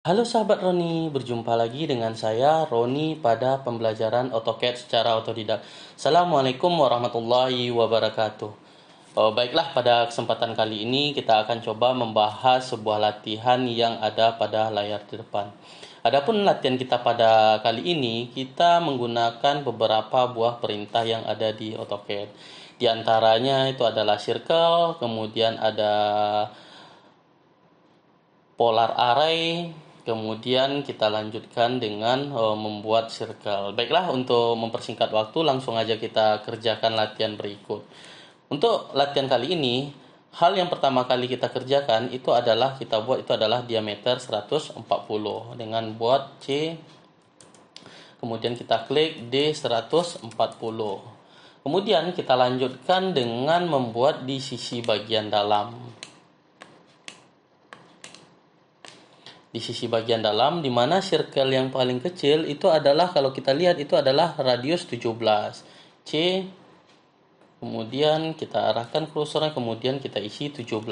Halo sahabat Roni, berjumpa lagi dengan saya Roni pada pembelajaran AutoCAD secara otodidak. Assalamualaikum warahmatullahi wabarakatuh. Baiklah, pada kesempatan kali ini kita akan coba membahas sebuah latihan yang ada pada layar di depan. Adapun latihan kita pada kali ini, kita menggunakan beberapa buah perintah yang ada di AutoCAD. Di antaranya itu adalah circle, kemudian ada polar array, kemudian kita lanjutkan dengan membuat circle. Baiklah, untuk mempersingkat waktu langsung aja kita kerjakan latihan berikut. Untuk latihan kali ini, hal yang pertama kali kita kerjakan itu adalah diameter 140 dengan buat C, kemudian kita klik D 140. Kemudian kita lanjutkan dengan membuat di sisi bagian dalam. Di sisi bagian dalam, di mana circle yang paling kecil itu adalah, kalau kita lihat itu adalah radius 17 C, kemudian kita arahkan kursornya, kemudian kita isi 17.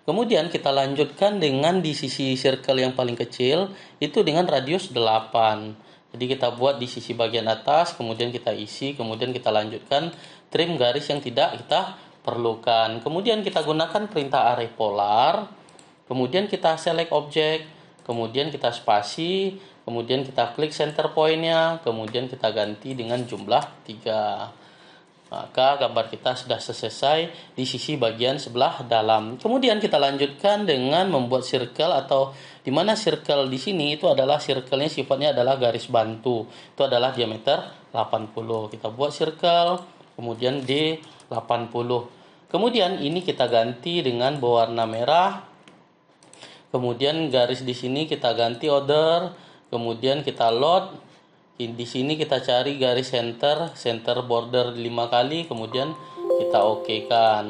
Kemudian kita lanjutkan dengan di sisi circle yang paling kecil itu dengan radius 8. Jadi kita buat di sisi bagian atas, kemudian kita isi, kemudian kita lanjutkan trim garis yang tidak kita perlukan. Kemudian kita gunakan perintah array polar. Kemudian kita select objek, kemudian kita spasi, kemudian kita klik center point-nya, kemudian kita ganti dengan jumlah 3. Maka gambar kita sudah selesai di sisi bagian sebelah dalam. Kemudian kita lanjutkan dengan membuat circle, atau di mana circle di sini itu adalah circle-nya sifatnya adalah garis bantu. Itu adalah diameter 80. Kita buat circle, kemudian D 80. Kemudian ini kita ganti dengan berwarna merah. Kemudian garis di sini kita ganti order, kemudian kita load. Di sini kita cari garis center border 5 kali, kemudian kita oke-kan.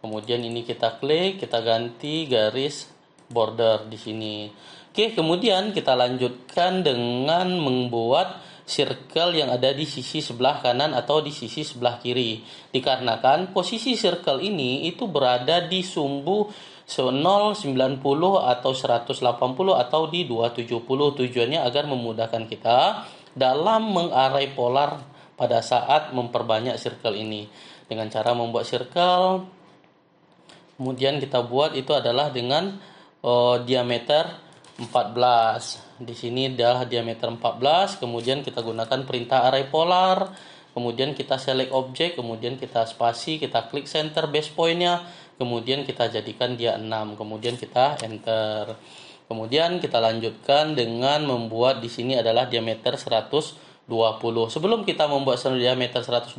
Kemudian ini kita klik, kita ganti garis border di sini. Oke, kemudian kita lanjutkan dengan membuat circle yang ada di sisi sebelah kanan atau di sisi sebelah kiri. Dikarenakan posisi circle ini itu berada di sumbu 0, 90 atau 180 atau di 270. Tujuannya agar memudahkan kita dalam mengarai polar pada saat memperbanyak circle ini. Dengan cara membuat circle, kemudian kita buat itu adalah dengan diameter 14. Di sini adalah diameter 14, kemudian kita gunakan perintah array polar, kemudian kita select objek, kemudian kita spasi, kita klik center base point-nya, kemudian kita jadikan dia 6, kemudian kita enter. Kemudian kita lanjutkan dengan membuat di sini adalah diameter 120. Sebelum kita membuat diameter 120,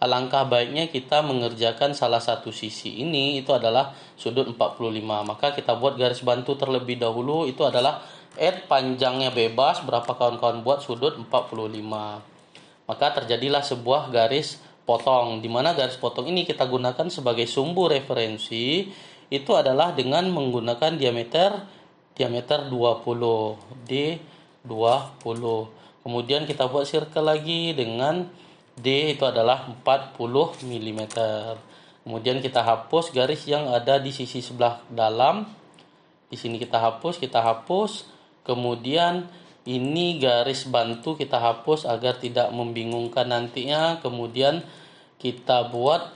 alangkah baiknya kita mengerjakan salah satu sisi ini, itu adalah sudut 45. Maka kita buat garis bantu terlebih dahulu, itu adalah add panjangnya bebas, berapa kawan-kawan buat sudut 45. Maka terjadilah sebuah garis potong, di mana garis potong ini kita gunakan sebagai sumbu referensi, itu adalah dengan menggunakan diameter 20, D 20. Kemudian kita buat circle lagi dengan D itu adalah 40 mm. Kemudian kita hapus garis yang ada di sisi sebelah dalam. Di sini kita hapus. Kemudian ini garis bantu kita hapus agar tidak membingungkan nantinya. Kemudian kita buat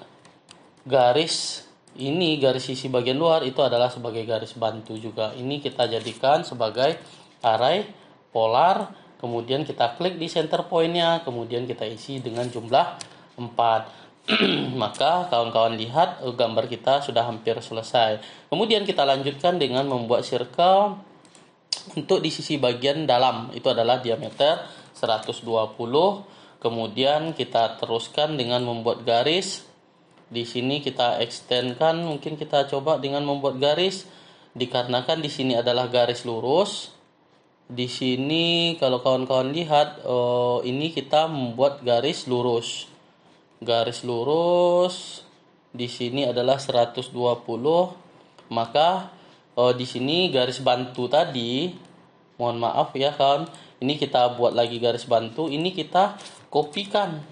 garis ini, garis sisi bagian luar itu adalah sebagai garis bantu juga. Ini kita jadikan sebagai array polar. Kemudian kita klik di center point-nya, kemudian kita isi dengan jumlah 4. Maka kawan-kawan lihat gambar kita sudah hampir selesai. Kemudian kita lanjutkan dengan membuat circle. Untuk di sisi bagian dalam itu adalah diameter 120. Kemudian kita teruskan dengan membuat garis. Di sini kita extendkan, mungkin kita coba dengan membuat garis. Dikarenakan di sini adalah garis lurus. Di sini kalau kawan-kawan lihat, ini kita membuat garis lurus. Garis lurus di sini adalah 120. Maka di sini garis bantu tadi, mohon maaf ya kawan, ini kita buat lagi garis bantu, ini kita kopikan.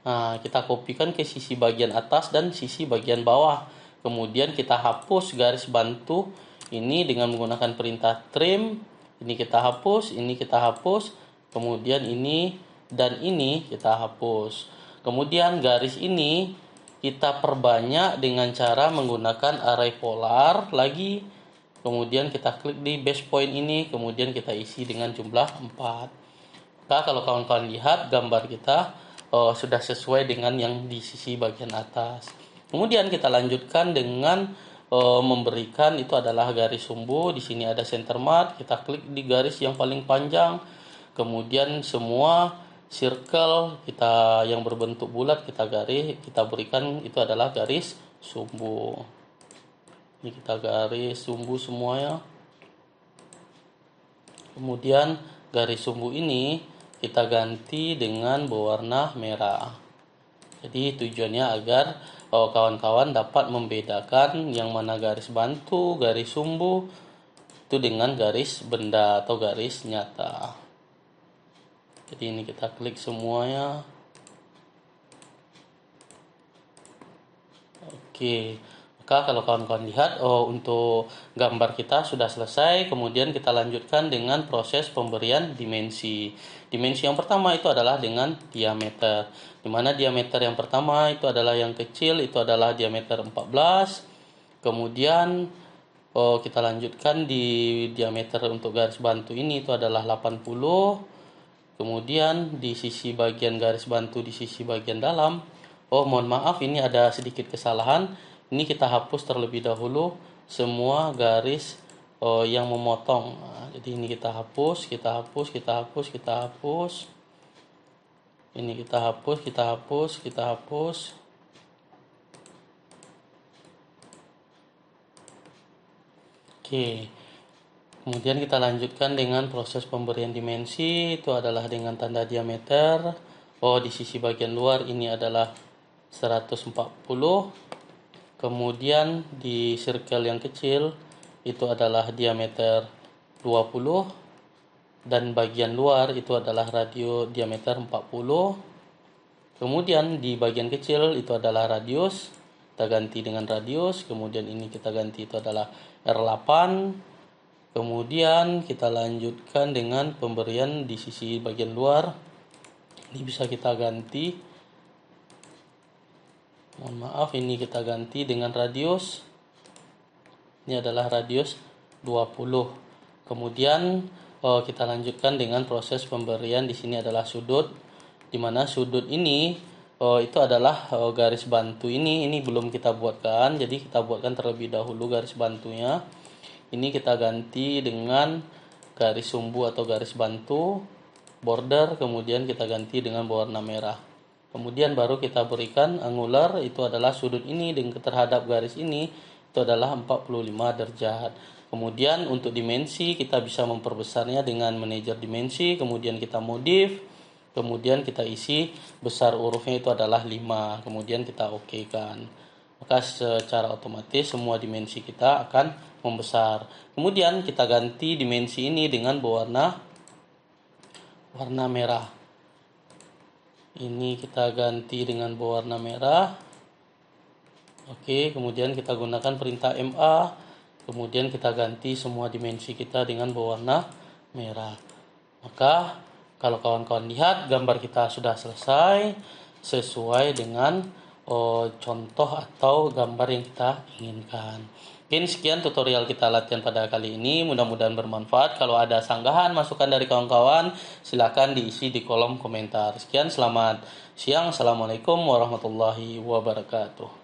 Nah, kita kopikan ke sisi bagian atas dan sisi bagian bawah. Kemudian kita hapus garis bantu Ini dengan menggunakan perintah trim, ini kita hapus, ini kita hapus, kemudian ini dan ini kita hapus. Kemudian garis ini kita perbanyak dengan cara menggunakan array polar lagi. Kemudian kita klik di base point ini, kemudian kita isi dengan jumlah 4. Maka kalau kawan-kawan lihat gambar kita sudah sesuai dengan yang di sisi bagian atas. Kemudian kita lanjutkan dengan memberikan itu adalah garis sumbu. Di sini ada center mark, kita klik di garis yang paling panjang. Kemudian semua circle kita yang berbentuk bulat kita berikan itu adalah garis sumbu. Ini kita garis sumbu semuanya. Kemudian garis sumbu ini kita ganti dengan berwarna merah. Jadi tujuannya agar kawan-kawan dapat membedakan yang mana garis bantu, garis sumbu itu dengan garis benda atau garis nyata. Jadi ini kita klik semuanya. Oke. Maka kalau kawan-kawan lihat untuk gambar kita sudah selesai, kemudian kita lanjutkan dengan proses pemberian dimensi. Dimensi yang pertama itu adalah dengan diameter. Di mana diameter yang pertama itu adalah yang kecil, itu adalah diameter 14. Kemudian kita lanjutkan di diameter untuk garis bantu ini itu adalah 80. Kemudian di sisi bagian garis bantu di sisi bagian dalam, mohon maaf ini ada sedikit kesalahan. Ini kita hapus terlebih dahulu semua garis yang memotong. Nah, jadi ini kita hapus. Ini kita hapus. Oke. Kemudian kita lanjutkan dengan proses pemberian dimensi. Itu adalah dengan tanda diameter. Di sisi bagian luar ini adalah 140. Kemudian di circle yang kecil itu adalah diameter 20 dan bagian luar itu adalah radio diameter 40. Kemudian di bagian kecil itu adalah radius, kita ganti dengan radius. Kemudian ini kita ganti itu adalah R8. Kemudian kita lanjutkan dengan pemberian di sisi bagian luar. Ini bisa kita ganti. Mohon maaf, ini kita ganti dengan radius. Ini adalah radius 20. Kemudian kita lanjutkan dengan proses pemberian di sini adalah sudut, di mana sudut ini itu adalah garis bantu ini belum kita buatkan, jadi kita buatkan terlebih dahulu garis bantunya. Ini kita ganti dengan garis sumbu atau garis bantu border, kemudian kita ganti dengan berwarna merah. Kemudian baru kita berikan angular, itu adalah sudut ini dengan terhadap garis ini itu adalah 45 derajat. Kemudian untuk dimensi kita bisa memperbesarnya dengan manajer dimensi, kemudian kita modif, kemudian kita isi besar hurufnya itu adalah 5, kemudian kita oke-kan. Maka secara otomatis semua dimensi kita akan membesar. Kemudian kita ganti dimensi ini dengan warna merah. Ini kita ganti dengan berwarna merah. Oke, kemudian kita gunakan perintah MA. Kemudian kita ganti semua dimensi kita dengan berwarna merah. Maka kalau kawan-kawan lihat gambar kita sudah selesai sesuai dengan contoh atau gambar yang kita inginkan. Mungkin sekian tutorial kita latihan pada kali ini, mudah-mudahan bermanfaat. Kalau ada sanggahan, masukan dari kawan-kawan, silakan diisi di kolom komentar. Sekian, selamat siang. Assalamualaikum warahmatullahi wabarakatuh.